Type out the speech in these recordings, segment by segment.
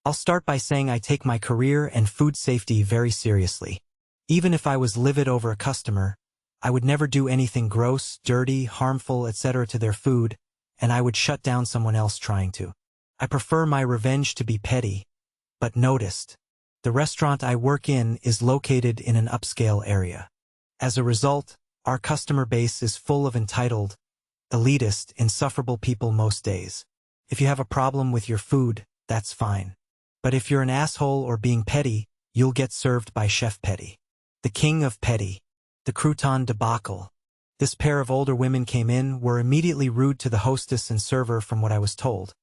I'll start by saying I take my career and food safety very seriously. Even if I was livid over a customer, I would never do anything gross, dirty, harmful, etc. to their food, and I would shut down someone else trying to. I prefer my revenge to be petty, but noticed. The restaurant I work in is located in an upscale area. As a result, our customer base is full of entitled, elitist, insufferable people most days. If you have a problem with your food, that's fine. But if you're an asshole or being petty, you'll get served by Chef Petty. The king of petty. The crouton debacle. This pair of older women came in, were immediately rude to the hostess and server from what I was told.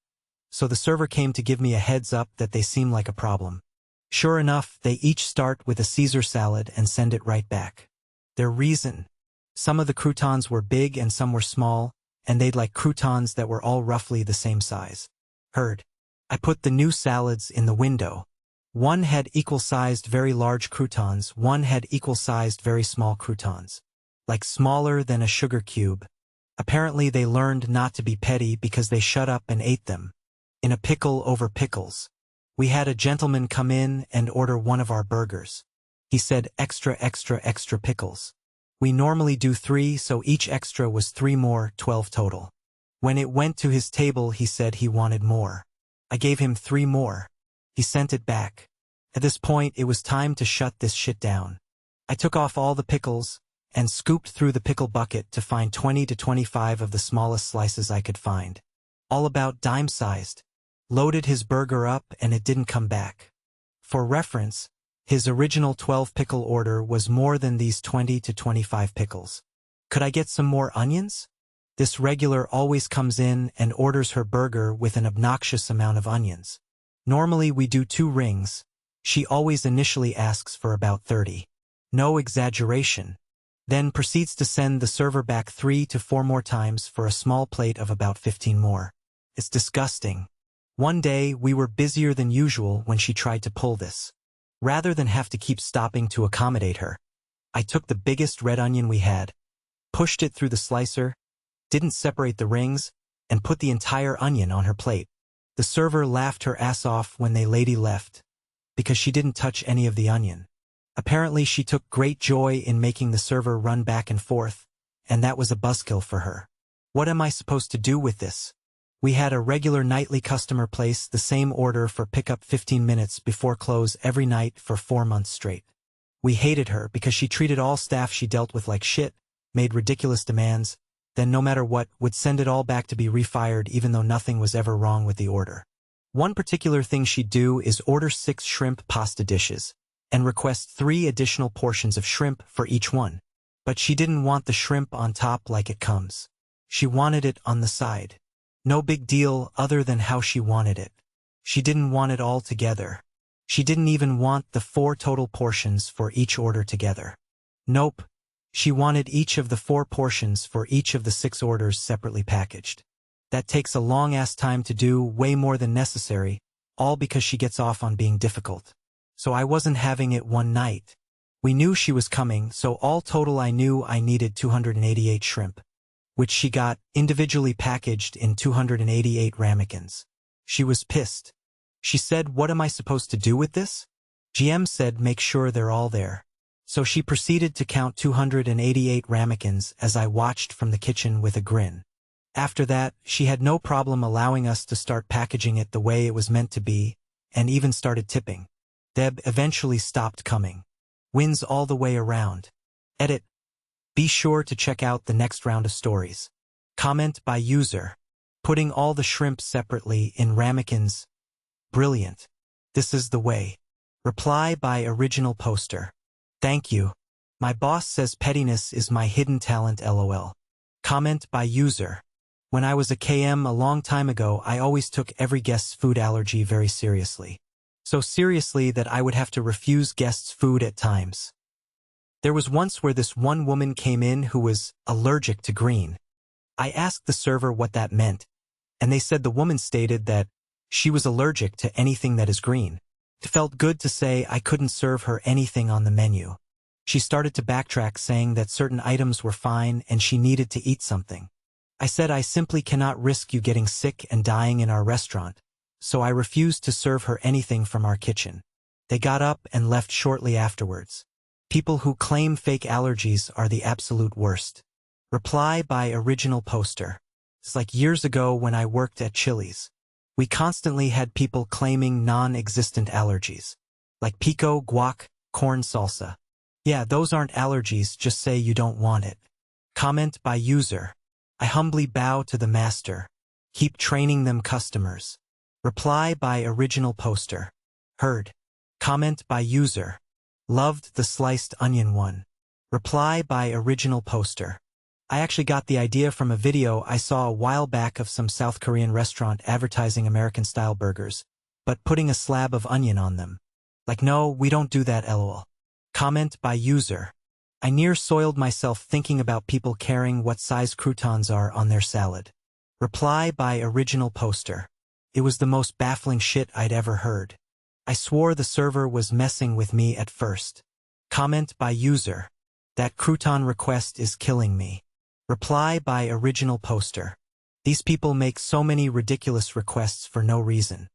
So the server came to give me a heads up that they seem like a problem. Sure enough, they each start with a Caesar salad and send it right back. Their reason. Some of the croutons were big and some were small, and they'd like croutons that were all roughly the same size. Heard. I put the new salads in the window. One had equal-sized very large croutons, one had equal-sized very small croutons. Like smaller than a sugar cube. Apparently they learned not to be petty because they shut up and ate them. In a pickle over pickles. We had a gentleman come in and order one of our burgers. He said extra extra extra pickles. We normally do 3, so each extra was 3 more, 12 total. When it went to his table he said he wanted more. I gave him 3 more. He sent it back. At this point it was time to shut this shit down. I took off all the pickles and scooped through the pickle bucket to find 20 to 25 of the smallest slices I could find. All about dime-sized. Loaded his burger up and it didn't come back. For reference, his original 12 pickle order was more than these 20 to 25 pickles. Could I get some more onions? This regular always comes in and orders her burger with an obnoxious amount of onions. Normally we do 2 rings. She always initially asks for about 30. No exaggeration. Then proceeds to send the server back 3 to 4 more times for a small plate of about 15 more. It's disgusting. One day we were busier than usual when she tried to pull this. Rather than have to keep stopping to accommodate her, I took the biggest red onion we had, pushed it through the slicer, didn't separate the rings, and put the entire onion on her plate. The server laughed her ass off when the lady left, because she didn't touch any of the onion. Apparently she took great joy in making the server run back and forth, and that was a buzzkill for her. What am I supposed to do with this? We had a regular nightly customer place the same order for pickup 15 minutes before close every night for 4 months straight. We hated her because she treated all staff she dealt with like shit, made ridiculous demands, then no matter what, would send it all back to be refired even though nothing was ever wrong with the order. One particular thing she'd do is order 6 shrimp pasta dishes, and request 3 additional portions of shrimp for each one. But she didn't want the shrimp on top like it comes. She wanted it on the side. No big deal other than how she wanted it. She didn't want it all together. She didn't even want the 4 total portions for each order together. Nope. She wanted each of the 4 portions for each of the 6 orders separately packaged. That takes a long-ass time to do, way more than necessary, all because she gets off on being difficult. So I wasn't having it one night. We knew she was coming, so all total I knew I needed 288 shrimp, which she got individually packaged in 288 ramekins. She was pissed. She said, "What am I supposed to do with this?" GM said, "Make sure they're all there." So she proceeded to count 288 ramekins as I watched from the kitchen with a grin. After that, she had no problem allowing us to start packaging it the way it was meant to be, and even started tipping. Deb eventually stopped coming. Wins all the way around. Edit. Be sure to check out the next round of stories. Comment by user. Putting all the shrimp separately in ramekins. Brilliant. This is the way. Reply by original poster. Thank you. My boss says pettiness is my hidden talent, lol. Comment by user. When I was a KM a long time ago, I always took every guest's food allergy very seriously. So seriously that I would have to refuse guests' food at times. There was once where this one woman came in who was allergic to green. I asked the server what that meant, and they said the woman stated that she was allergic to anything that is green. It felt good to say I couldn't serve her anything on the menu. She started to backtrack, saying that certain items were fine and she needed to eat something. I said I simply cannot risk you getting sick and dying in our restaurant, so I refused to serve her anything from our kitchen. They got up and left shortly afterwards. People who claim fake allergies are the absolute worst. Reply by original poster. It's like years ago when I worked at Chili's. We constantly had people claiming non-existent allergies. Like pico, guac, corn salsa. Yeah, those aren't allergies, just say you don't want it. Comment by user. I humbly bow to the master. Keep training them customers. Reply by original poster. Heard. Comment by user. Loved the sliced onion one. Reply by original poster. I actually got the idea from a video I saw a while back of some South Korean restaurant advertising American-style burgers, but putting a slab of onion on them. Like, no, we don't do that, lol. Comment by user. I near soiled myself thinking about people caring what size croutons are on their salad. Reply by original poster. It was the most baffling shit I'd ever heard. I swore the server was messing with me at first. Comment by user. That crouton request is killing me. Reply by original poster. These people make so many ridiculous requests for no reason.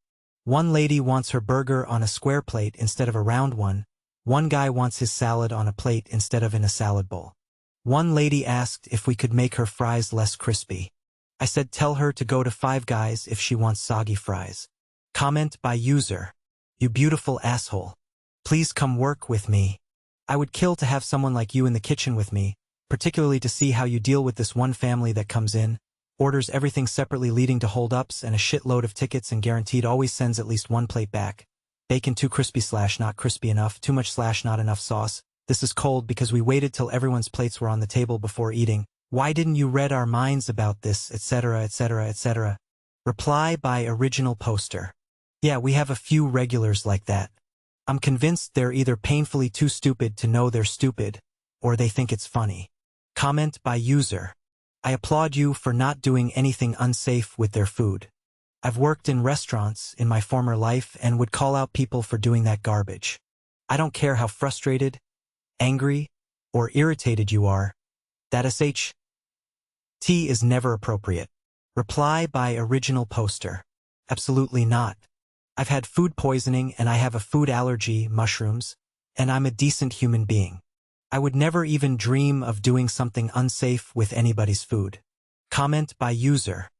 One lady wants her burger on a square plate instead of a round one. One guy wants his salad on a plate instead of in a salad bowl. One lady asked if we could make her fries less crispy. I said tell her to go to Five Guys if she wants soggy fries. Comment by user. You beautiful asshole. Please come work with me. I would kill to have someone like you in the kitchen with me, particularly to see how you deal with this one family that comes in, orders everything separately leading to hold-ups and a shitload of tickets and guaranteed always sends at least one plate back. Bacon too crispy / not crispy enough, too much / not enough sauce. This is cold because we waited till everyone's plates were on the table before eating. Why didn't you read our minds about this, etc., etc., etc. Reply by original poster. Yeah, we have a few regulars like that. I'm convinced they're either painfully too stupid to know they're stupid, or they think it's funny. Comment by user. I applaud you for not doing anything unsafe with their food. I've worked in restaurants in my former life and would call out people for doing that garbage. I don't care how frustrated, angry, or irritated you are. That SHT is never appropriate. Reply by original poster. Absolutely not. I've had food poisoning and I have a food allergy, mushrooms, and I'm a decent human being. I would never even dream of doing something unsafe with anybody's food. Comment by user.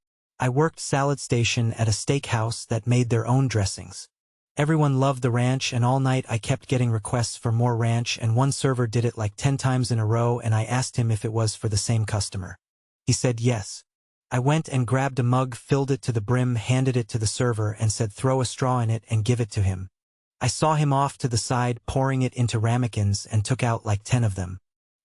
I worked salad station at a steakhouse that made their own dressings. Everyone loved the ranch and all night I kept getting requests for more ranch and one server did it like 10 times in a row and I asked him if it was for the same customer. He said yes. I went and grabbed a mug, filled it to the brim, handed it to the server and said throw a straw in it and give it to him. I saw him off to the side pouring it into ramekins and took out like 10 of them.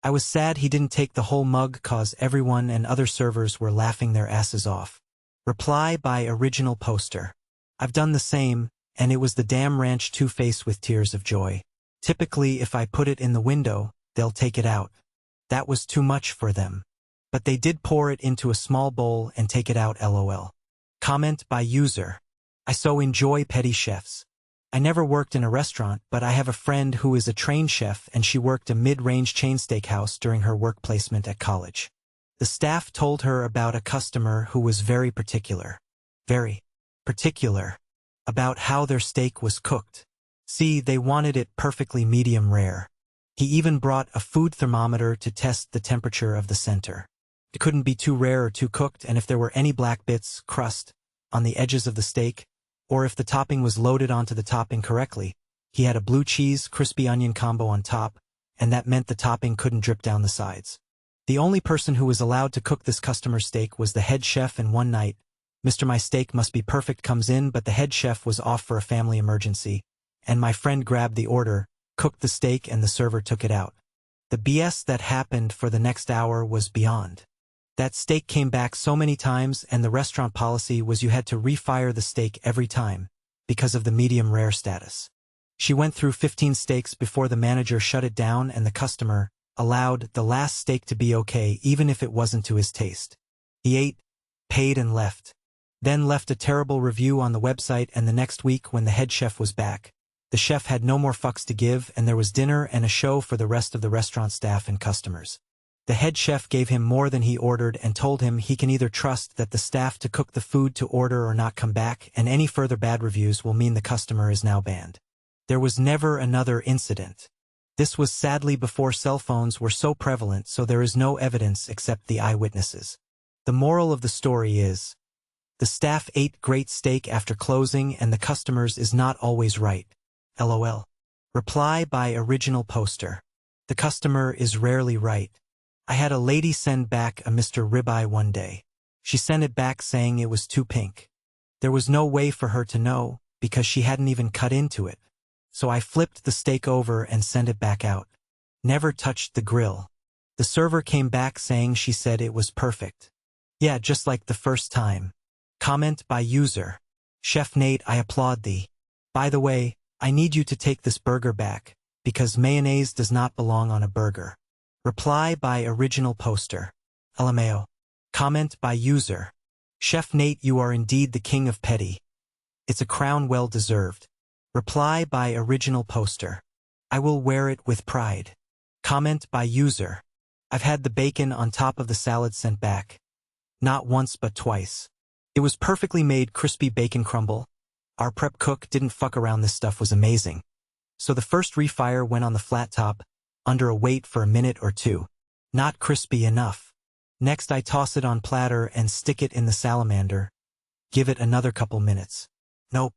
I was sad he didn't take the whole mug cause everyone and other servers were laughing their asses off. Reply by original poster. I've done the same, and it was the damn ranch two-face with tears of joy. Typically if I put it in the window, they'll take it out. That was too much for them. But they did pour it into a small bowl and take it out lol. Comment by user. I so enjoy petty chefs. I never worked in a restaurant, but I have a friend who is a trained chef and she worked a mid-range chain steakhouse during her work placement at college. The staff told her about a customer who was very particular about how their steak was cooked. See, they wanted it perfectly medium rare. He even brought a food thermometer to test the temperature of the center. It couldn't be too rare or too cooked, and if there were any black bits, crust, on the edges of the steak, or if the topping was loaded onto the top incorrectly, he had a blue cheese, crispy onion combo on top, and that meant the topping couldn't drip down the sides. The only person who was allowed to cook this customer's steak was the head chef, and one night, Mr. My Steak Must Be Perfect comes in, but the head chef was off for a family emergency, and my friend grabbed the order, cooked the steak, and the server took it out. The BS that happened for the next hour was beyond. That steak came back so many times, and the restaurant policy was you had to refire the steak every time, because of the medium rare status. She went through 15 steaks before the manager shut it down, and the customer allowed the last steak to be okay even if it wasn't to his taste. He ate, paid, and left. Then left a terrible review on the website, and the next week when the head chef was back, the chef had no more fucks to give, and there was dinner and a show for the rest of the restaurant staff and customers. The head chef gave him more than he ordered and told him he can either trust that the staff to cook the food to order or not come back, and any further bad reviews will mean the customer is now banned. There was never another incident. This was sadly before cell phones were so prevalent, so there is no evidence except the eyewitnesses. The moral of the story is, the staff ate great steak after closing and the customers is not always right. LOL. Reply by original poster. The customer is rarely right. I had a lady send back a Mr. Ribeye one day. She sent it back saying it was too pink. There was no way for her to know, because she hadn't even cut into it. So I flipped the steak over and sent it back out. Never touched the grill. The server came back saying she said it was perfect. Yeah, just like the first time. Comment by user. Chef Nate, I applaud thee. By the way, I need you to take this burger back, because mayonnaise does not belong on a burger. Reply by original poster. LMAO. Comment by user. Chef Nate, you are indeed the king of petty. It's a crown well deserved. Reply by original poster. I will wear it with pride. Comment by user. I've had the bacon on top of the salad sent back. Not once but twice. It was perfectly made crispy bacon crumble. Our prep cook didn't fuck around, this stuff was amazing. So the first refire went on the flat top, under a weight for a minute or two. Not crispy enough. Next I toss it on platter and stick it in the salamander. Give it another couple minutes. Nope.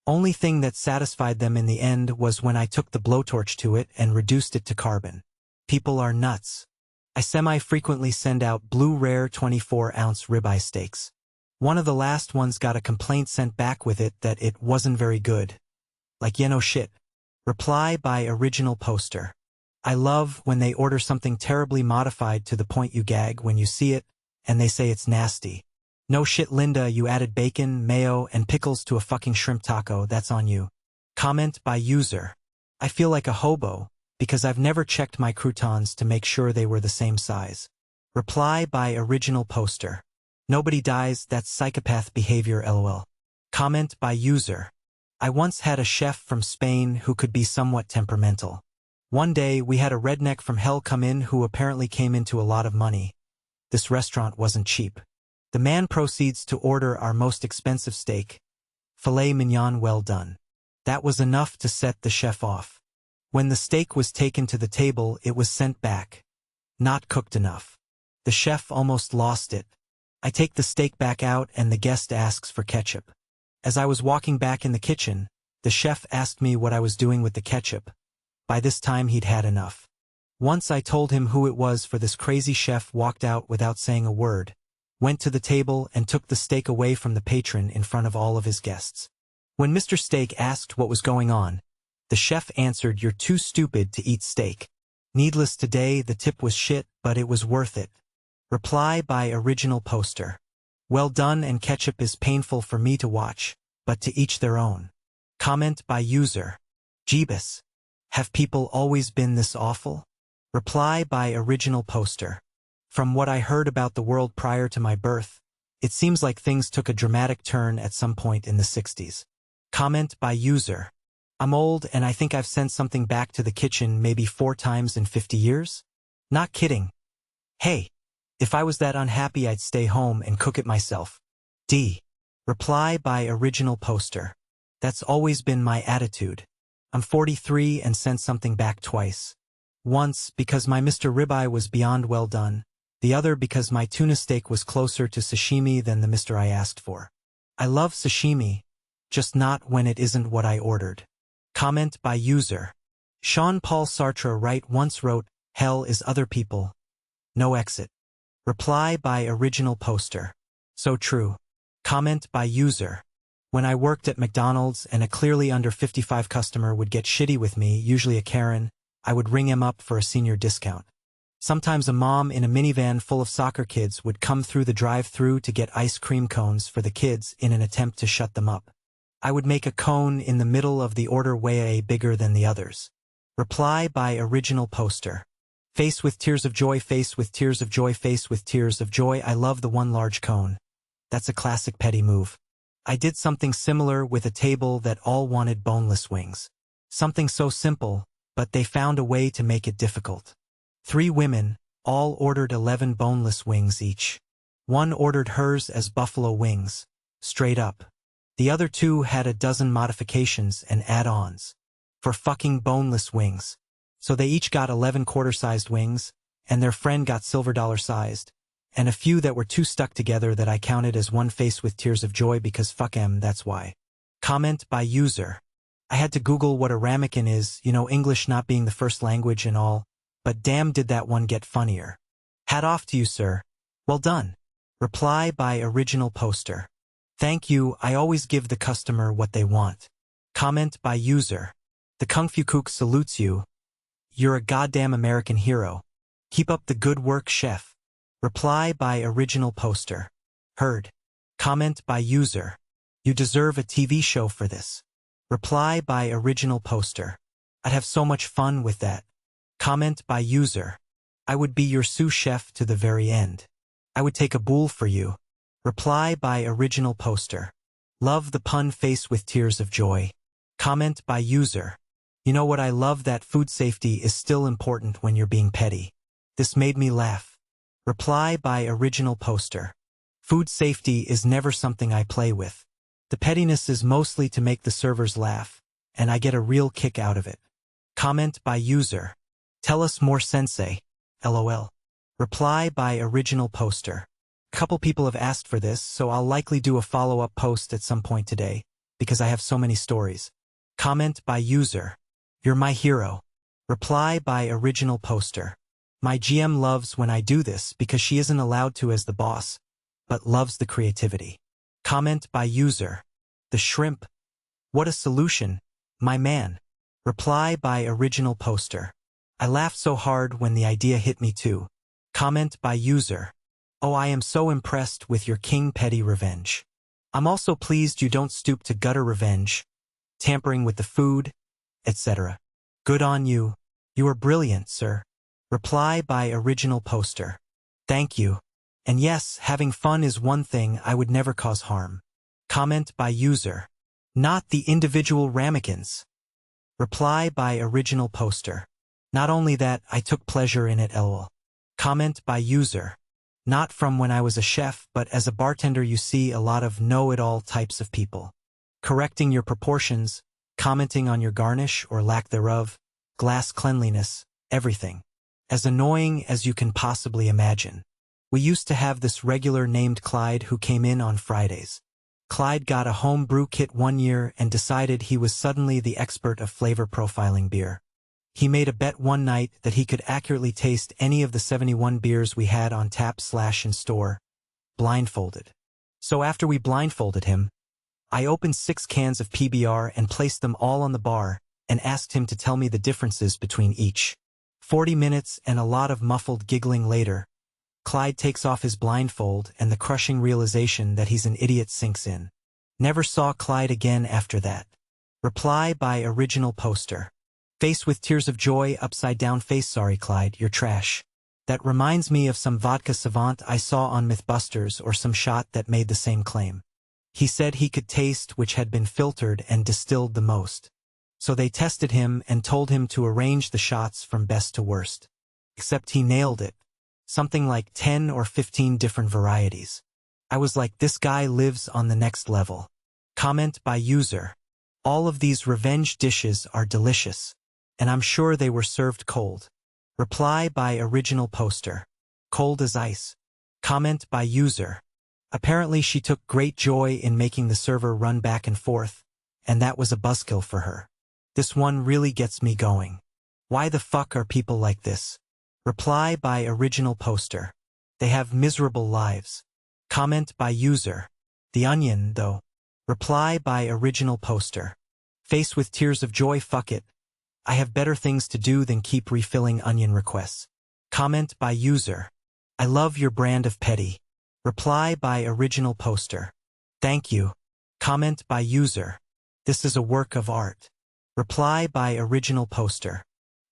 Only thing that satisfied them in the end was when I took the blowtorch to it and reduced it to carbon. People are nuts. I semi-frequently send out blue rare 24-ounce ribeye steaks. One of the last ones got a complaint sent back with it that it wasn't very good. Like, no shit. Reply by original poster. I love when they order something terribly modified to the point you gag when you see it, and they say it's nasty. No shit, Linda, you added bacon, mayo, and pickles to a fucking shrimp taco, that's on you. Comment by user. I feel like a hobo, because I've never checked my croutons to make sure they were the same size. Reply by original poster. Nobody dies, that's psychopath behavior, LOL. Comment by user. I once had a chef from Spain who could be somewhat temperamental. One day we had a redneck from hell come in who apparently came into a lot of money. This restaurant wasn't cheap. The man proceeds to order our most expensive steak. Filet mignon well done. That was enough to set the chef off. When the steak was taken to the table, it was sent back. Not cooked enough. The chef almost lost it. I take the steak back out and the guest asks for ketchup. As I was walking back in the kitchen, the chef asked me what I was doing with the ketchup. By this time he'd had enough. Once I told him who it was for this crazy chef walked out without saying a word. Went to the table and took the steak away from the patron in front of all of his guests. When Mr. Steak asked what was going on, the chef answered, "You're too stupid to eat steak." Needless to say, the tip was shit, but it was worth it. Reply by original poster. Well done, and ketchup is painful for me to watch, but to each their own. Comment by user. Jeebus. Have people always been this awful? Reply by original poster. From what I heard about the world prior to my birth, it seems like things took a dramatic turn at some point in the 60s. Comment by user. I'm old and I think I've sent something back to the kitchen maybe 4 times in 50 years? Not kidding. Hey, if I was that unhappy I'd stay home and cook it myself. D. Reply by original poster. That's always been my attitude. I'm 43 and sent something back twice. Once because my Mr. Ribeye was beyond well done. The other because my tuna steak was closer to sashimi than the Mr. I asked for. I love sashimi, just not when it isn't what I ordered. Comment by user. Jean-Paul Sartre once wrote, "Hell is other people. No exit." Reply by original poster. So true. Comment by user. When I worked at McDonald's and a clearly under 55 customer would get shitty with me, usually a Karen, I would ring him up for a senior discount. Sometimes a mom in a minivan full of soccer kids would come through the drive-thru to get ice cream cones for the kids in an attempt to shut them up. I would make a cone in the middle of the order way bigger than the others. Reply by original poster. Face with tears of joy, face with tears of joy, face with tears of joy. I love the one large cone. That's a classic petty move. I did something similar with a table that all wanted boneless wings. Something so simple, but they found a way to make it difficult. 3 women, all ordered 11 boneless wings each. One ordered hers as buffalo wings, straight up. The other two had a dozen modifications and add-ons. For fucking boneless wings. So they each got 11 quarter-sized wings, and their friend got silver dollar-sized, and a few that were too stuck together that I counted as one face with tears of joy because fuck 'em, that's why. Comment by user. I had to Google what a ramekin is, English not being the first language and all, but damn did that one get funnier. Hat off to you, sir. Well done. Reply by original poster. Thank you, I always give the customer what they want. Comment by user. The Kung Fu Kook salutes you. You're a goddamn American hero. Keep up the good work, chef. Reply by original poster. Heard. Comment by user. You deserve a TV show for this. Reply by original poster. I'd have so much fun with that. Comment by user. I would be your sous chef to the very end. I would take a bowl for you. Reply by original poster. Love the pun face with tears of joy. Comment by user. You know what I love that food safety is still important when you're being petty. This made me laugh. Reply by original poster. Food safety is never something I play with. The pettiness is mostly to make the servers laugh, and I get a real kick out of it. Comment by user. Tell us more sensei. LOL. Reply by original poster. A couple people have asked for this, so I'll likely do a follow-up post at some point today, because I have so many stories. Comment by user. You're my hero. Reply by original poster. My GM loves when I do this because she isn't allowed to as the boss, but loves the creativity. Comment by user. The shrimp. What a solution, my man. Reply by original poster. I laughed so hard when the idea hit me too. Comment by user. Oh, I am so impressed with your king petty revenge. I'm also pleased you don't stoop to gutter revenge, tampering with the food, etc. Good on you. You are brilliant, sir. Reply by original poster. Thank you. And yes, having fun is one thing, I would never cause harm. Comment by user. Not the individual ramekins. Reply by original poster. Not only that, I took pleasure in it, lol. Comment by user. Not from when I was a chef, but as a bartender you see a lot of know-it-all types of people. Correcting your proportions, commenting on your garnish or lack thereof, glass cleanliness, everything. As annoying as you can possibly imagine. We used to have this regular named Clyde who came in on Fridays. Clyde got a home brew kit one year and decided he was suddenly the expert of flavor profiling beer. He made a bet one night that he could accurately taste any of the 71 beers we had on tap/in store, blindfolded. So after we blindfolded him, I opened 6 cans of PBR and placed them all on the bar and asked him to tell me the differences between each. 40 minutes and a lot of muffled giggling later, Clyde takes off his blindfold and the crushing realization that he's an idiot sinks in. Never saw Clyde again after that. Reply by original poster. Face with tears of joy, upside down face. Sorry Clyde, you're trash. That reminds me of some vodka savant I saw on Mythbusters or some shot that made the same claim. He said he could taste which had been filtered and distilled the most. So they tested him and told him to arrange the shots from best to worst. Except he nailed it. Something like 10 or 15 different varieties. I was like, this guy lives on the next level. Comment by user. All of these revenge dishes are delicious. And I'm sure they were served cold. Reply by original poster. Cold as ice. Comment by user. Apparently she took great joy in making the server run back and forth, and that was a buzzkill for her. This one really gets me going. Why the fuck are people like this? Reply by original poster. They have miserable lives. Comment by user. The onion, though. Reply by original poster. Face with tears of joy. Fuck it. I have better things to do than keep refilling onion requests. Comment by user. I love your brand of petty. Reply by original poster. Thank you. Comment by user. This is a work of art. Reply by original poster.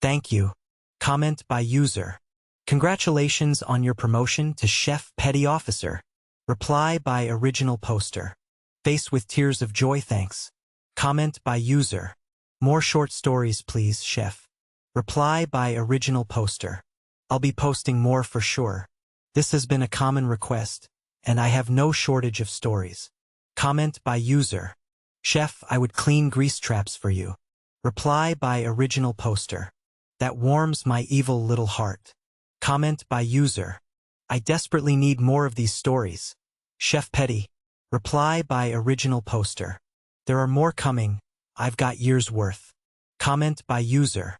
Thank you. Comment by user. Congratulations on your promotion to Chef Petty Officer. Reply by original poster. Face with tears of joy. Thanks. Comment by user. More short stories please, chef. Reply by original poster. I'll be posting more for sure. This has been a common request, and I have no shortage of stories. Comment by user. Chef, I would clean grease traps for you. Reply by original poster. That warms my evil little heart. Comment by user. I desperately need more of these stories. Chef Petty. Reply by original poster. There are more coming. I've got years worth. Comment by user.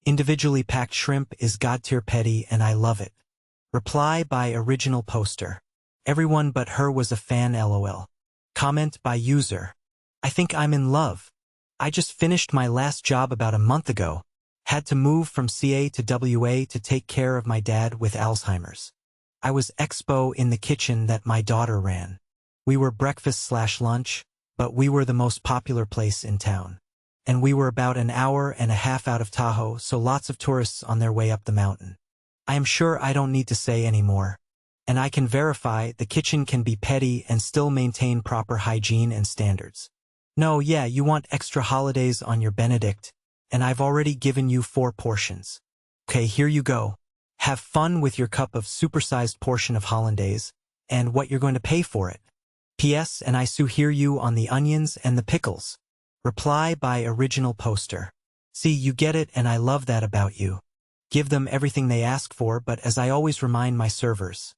Individually packed shrimp is god-tier petty and I love it. Reply by original poster. Everyone but her was a fan lol. Comment by user. I think I'm in love. I just finished my last job about a month ago. Had to move from CA to WA to take care of my dad with Alzheimer's. I was expo in the kitchen that my daughter ran. We were breakfast/lunch, but we were the most popular place in town. And we were about an hour and a half out of Tahoe, so lots of tourists on their way up the mountain. I am sure I don't need to say any more. And I can verify the kitchen can be petty and still maintain proper hygiene and standards. No, yeah, you want extra holidays on your Benedict, and I've already given you 4 portions. Okay, here you go. Have fun with your cup of supersized portion of hollandaise, and what you're going to pay for it. P.S. And I so hear you on the onions and the pickles. Reply by original poster. See, you get it and I love that about you. Give them everything they ask for, but as I always remind my servers.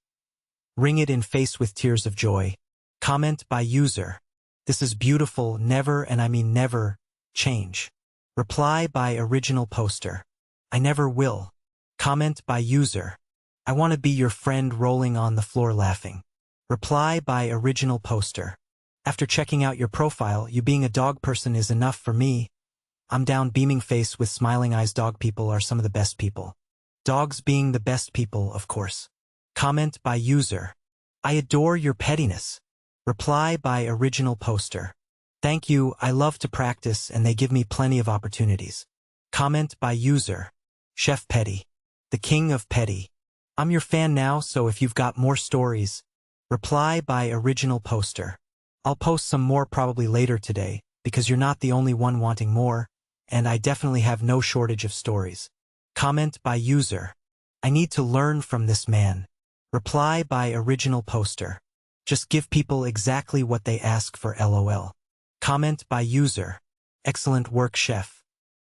Ring it in face with tears of joy. Comment by user. This is beautiful, never, and I mean never, change. Reply by original poster. I never will. Comment by user. I want to be your friend rolling on the floor laughing. Reply by original poster. After checking out your profile, you being a dog person is enough for me. I'm down beaming face with smiling eyes. Dog people are some of the best people. Dogs being the best people, of course. Comment by user. I adore your pettiness. Reply by original poster. Thank you, I love to practice and they give me plenty of opportunities. Comment by user. Chef Petty. The king of petty. I'm your fan now, so if you've got more stories. Reply by original poster. I'll post some more probably later today, because you're not the only one wanting more, and I definitely have no shortage of stories. Comment by user. I need to learn from this man. Reply by original poster. Just give people exactly what they ask for lol. Comment by user. Excellent work, chef.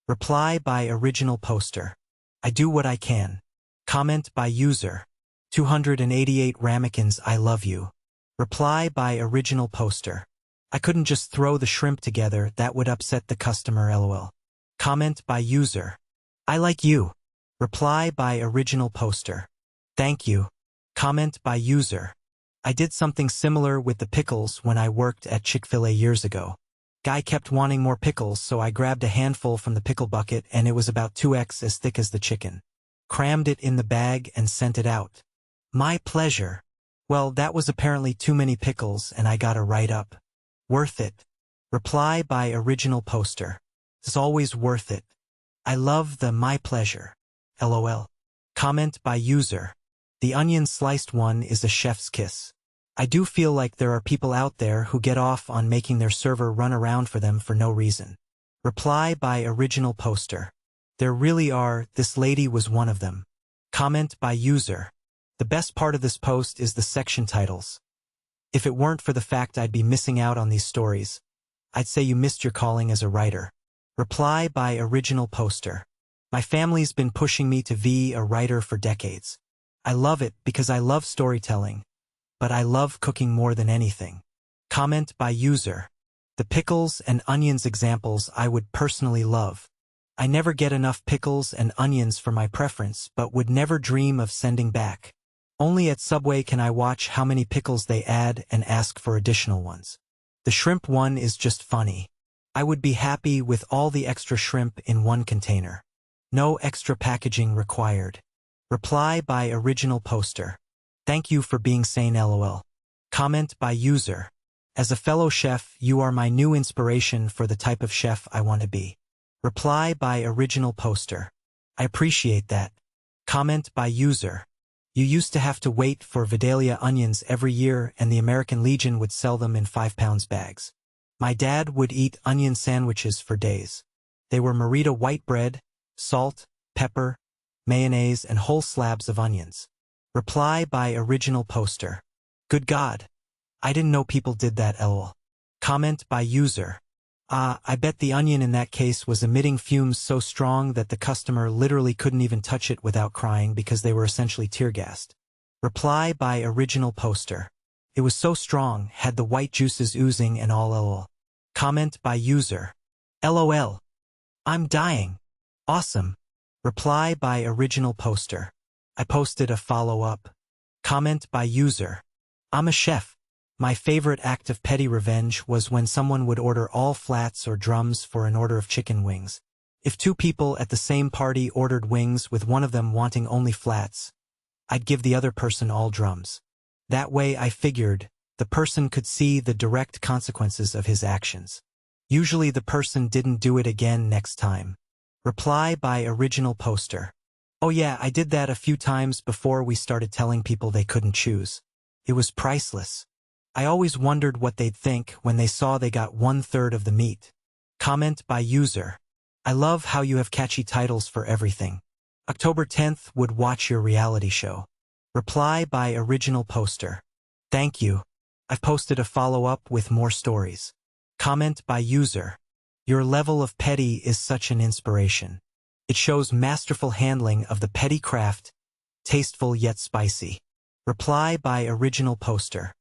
Reply by original poster. I do what I can. Comment by user. 288 ramekins I love you. Reply by original poster. I couldn't just throw the shrimp together, that would upset the customer lol. Comment by user. I like you. Reply by original poster. Thank you. Comment by user. I did something similar with the pickles when I worked at Chick-fil-A years ago. Guy kept wanting more pickles, so I grabbed a handful from the pickle bucket and it was about 2x as thick as the chicken. Crammed it in the bag and sent it out. My pleasure. Well, that was apparently too many pickles and I got a write-up. Worth it. Reply by original poster. It's always worth it. I love the my pleasure. LOL. Comment by user. The onion sliced one is a chef's kiss. I do feel like there are people out there who get off on making their server run around for them for no reason. Reply by original poster. There really are, this lady was one of them. Comment by user. The best part of this post is the section titles. If it weren't for the fact I'd be missing out on these stories, I'd say you missed your calling as a writer. Reply by original poster. My family's been pushing me to be a writer for decades. I love it because I love storytelling, but I love cooking more than anything. Comment by user. The pickles and onions examples I would personally love. I never get enough pickles and onions for my preference, but would never dream of sending back. Only at Subway can I watch how many pickles they add and ask for additional ones. The shrimp one is just funny. I would be happy with all the extra shrimp in one container. No extra packaging required. Reply by original poster. Thank you for being sane lol. Comment by user. As a fellow chef, you are my new inspiration for the type of chef I want to be. Reply by original poster. I appreciate that. Comment by user. You used to have to wait for Vidalia onions every year and the American Legion would sell them in 5-pound bags. My dad would eat onion sandwiches for days. They were Merita white bread, salt, pepper, mayonnaise, and whole slabs of onions. Reply by original poster. Good God. I didn't know people did that, lol. Comment by user. I bet the onion in that case was emitting fumes so strong that the customer literally couldn't even touch it without crying because they were essentially tear-gassed. Reply by original poster. It was so strong, had the white juices oozing and all, lol. Comment by user. LOL. I'm dying. Awesome. Reply by original poster. I posted a follow-up. Comment by user. I'm a chef. My favorite act of petty revenge was when someone would order all flats or drums for an order of chicken wings. If two people at the same party ordered wings with one of them wanting only flats, I'd give the other person all drums. That way, I figured, the person could see the direct consequences of his actions. Usually the person didn't do it again next time. Reply by original poster. Oh yeah, I did that a few times before we started telling people they couldn't choose. It was priceless. I always wondered what they'd think when they saw they got 1/3 of the meat. Comment by user. I love how you have catchy titles for everything. October 10th would watch your reality show. Reply by original poster. Thank you. I've posted a follow-up with more stories. Comment by user. Your level of petty is such an inspiration. It shows masterful handling of the petty craft, tasteful yet spicy. Reply by original poster.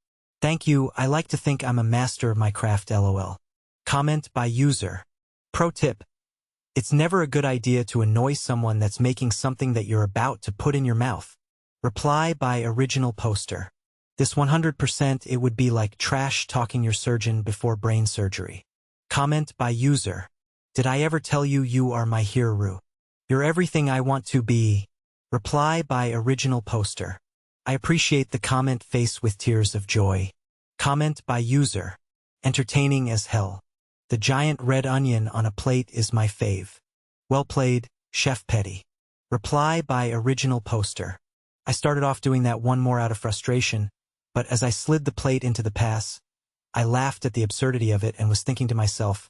Thank you, I like to think I'm a master of my craft, lol. Comment by user. Pro tip. It's never a good idea to annoy someone that's making something that you're about to put in your mouth. Reply by original poster. This 100% it would be like trash talking your surgeon before brain surgery. Comment by user. Did I ever tell you you are my hero? You're everything I want to be. Reply by original poster. I appreciate the comment face with tears of joy. Comment by user. Entertaining as hell. The giant red onion on a plate is my fave. Well played, Chef Petty. Reply by original poster. I started off doing that one more out of frustration, but as I slid the plate into the pass, I laughed at the absurdity of it and was thinking to myself,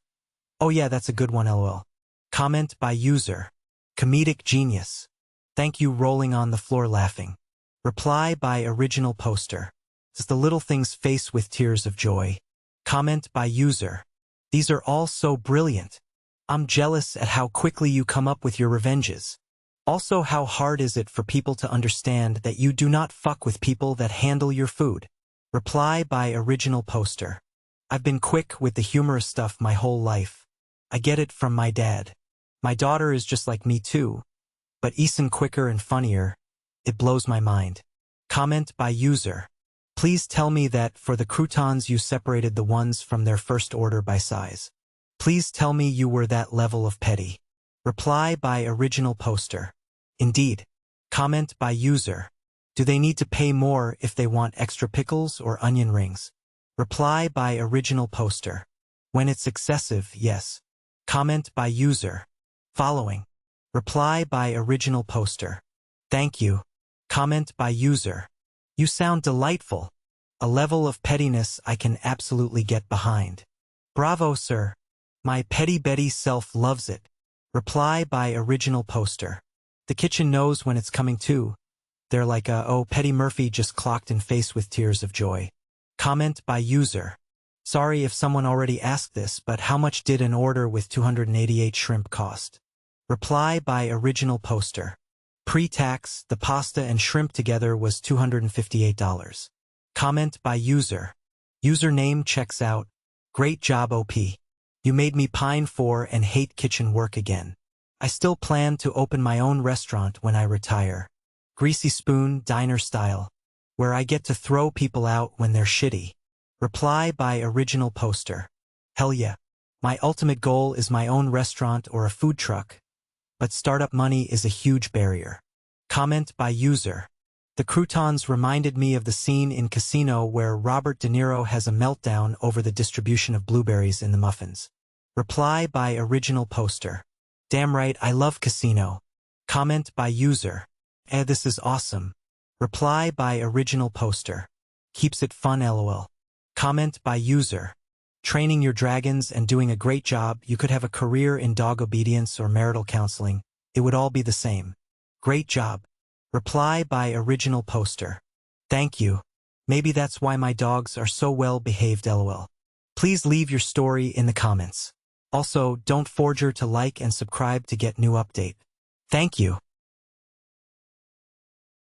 oh yeah, that's a good one, lol. Comment by user. Comedic genius. Thank you, rolling on the floor laughing. Reply by original poster. It's the little things face with tears of joy. Comment by user. These are all so brilliant. I'm jealous at how quickly you come up with your revenges. Also, how hard is it for people to understand that you do not fuck with people that handle your food? Reply by original poster. I've been quick with the humorous stuff my whole life. I get it from my dad. My daughter is just like me too, but Eason quicker and funnier. It blows my mind. Comment by user. Please tell me that for the croutons you separated the ones from their first order by size. Please tell me you were that level of petty. Reply by original poster. Indeed. Comment by user. Do they need to pay more if they want extra pickles or onion rings? Reply by original poster. When it's excessive, yes. Comment by user. Following. Reply by original poster. Thank you. Comment by user. You sound delightful. A level of pettiness I can absolutely get behind. Bravo, sir. My petty Betty self loves it. Reply by original poster. The kitchen knows when it's coming too. They're like oh, Petty Murphy just clocked in face with tears of joy. Comment by user. Sorry if someone already asked this, but how much did an order with 288 shrimp cost? Reply by original poster. Pre-tax, the pasta and shrimp together was $258. Comment by user. Username checks out. Great job, OP. You made me pine for and hate kitchen work again. I still plan to open my own restaurant when I retire. Greasy Spoon Diner Style, where I get to throw people out when they're shitty. Reply by original poster. Hell yeah. My ultimate goal is my own restaurant or a food truck, but startup money is a huge barrier. Comment by user. The croutons reminded me of the scene in Casino where Robert De Niro has a meltdown over the distribution of blueberries in the muffins. Reply by original poster. Damn right, I love Casino. Comment by user. This is awesome. Reply by original poster. Keeps it fun, lol. Comment by user. Training your dragons and doing a great job. You could have a career in dog obedience or marital counseling. It would all be the same. Great job. Reply by original poster. Thank you. Maybe that's why my dogs are so well behaved, lol. Please leave your story in the comments. Also, don't forget to like and subscribe to get new update. Thank you.